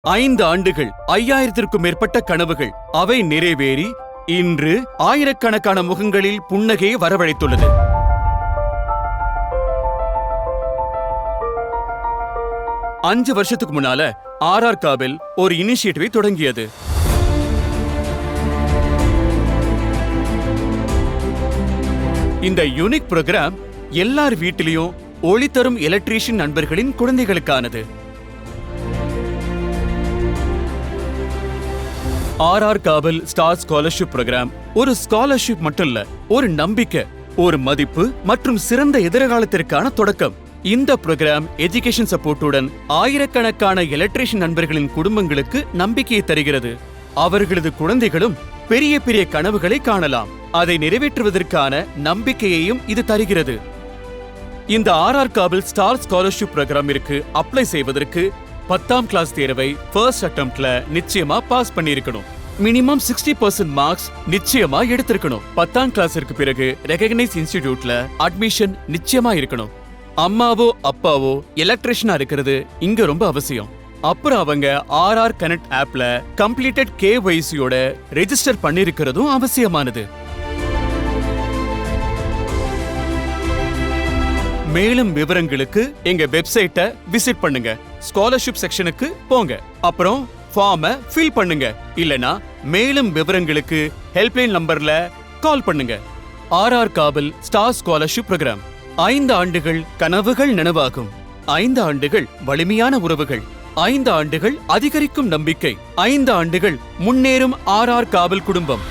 5 ஆண்டுகள் 5000க்கும் மேற்பட்ட கனவுகள் அவை நிறைவேறி இன்று ஆயிரக்கணக்கான முகங்களில் புன்னகையை வரவழைத்துள்ளது. அஞ்சு வருஷத்துக்கு முன்னால ஆர்ஆர் காபில் ஒரு இனிஷியேட்டிவை தொடங்கியது. இந்த யூனிக் புரோகிராம் எல்லார் வீட்டிலையும் ஒளி தரும் எலக்ட்ரீஷியன் நண்பர்களின் குழந்தைகளுக்கானது. RR Kabel star scholarship program ஒரு ஸ்காலர்ஷிப் மட்டும் இல்ல, ஒரு நம்பிக்கை, ஒரு மதிப்பு மற்றும் சிறந்த எதிர்காலத்திற்கான தொடக்கம். இந்த புரோகிராம் எஜுகேஷன் சப்போர்ட்டுடன் ஆயிரக்கணக்கான எலக்ட்ரீஷியன் நண்பர்களின் குடும்பங்களுக்கு நம்பிக்கையை தருகிறது. அவர்களது குழந்தைகளும் பெரிய பெரிய கனவுகளை காணலாம். அதை நிறைவேற்றுவதற்கான நம்பிக்கையையும் இது தருகிறது. இந்த ஆர்ஆர் காபில் ஸ்டார் ஸ்காலர்ஷிப் புரோகிராமிற்கு அப்ளை செய்வதற்கு 10ஆம் கிளாஸ் தேர்வை ஃபர்ஸ்ட் அட்டெம்ப்ட்ல நிச்சயமா பாஸ் பண்ணியிருக்கணும். மினிமம் 60% மார்க்ஸ் நிச்சயமா எடுத்திருக்கணும். 10ஆம் கிளாஸிற்கு பிறகு ரெகக்னைஸ் இன்ஸ்டிடியூட்ல அட்மிஷன் நிச்சயமா இருக்கணும். அம்மாவோ அப்பாவோ எலக்ட்ரிஷியனா இருக்கிறது இங்க ரொம்ப அவசியம். அப்புறம் அவங்க ஆர்ஆர் கனெக்ட் ஆப்ல கம்ப்ளீட்டட் KYCயோட ரெஜிஸ்டர் பண்ணிருக்கிறதும் அவசியமானது. மேலும் விவரங்களுக்கு எங்க வெப்சைட்டை விசிட் பண்ணுங்க. ஸ்காலர்ஷிப் செக்ஷனுக்கு போங்க. அப்புறம் ஃபார்மை ஃபில் பண்ணுங்க. இல்லனா மேலும் விவரங்களுக்கு ஹெல்ப்லைன் நம்பர்ல கால் பண்ணுங்க. RR Kabel star scholarship programme. 5 ஆண்டுகள் கனவுகள் நனவாகும். 5 ஆண்டுகள் வலிமையான உறவுகள். 5 ஆண்டுகள் அதிகரிக்கும் நம்பிக்கை. 5 ஆண்டுகள் முன்னேறும் ஆர்ஆர் காபில் குடும்பம்.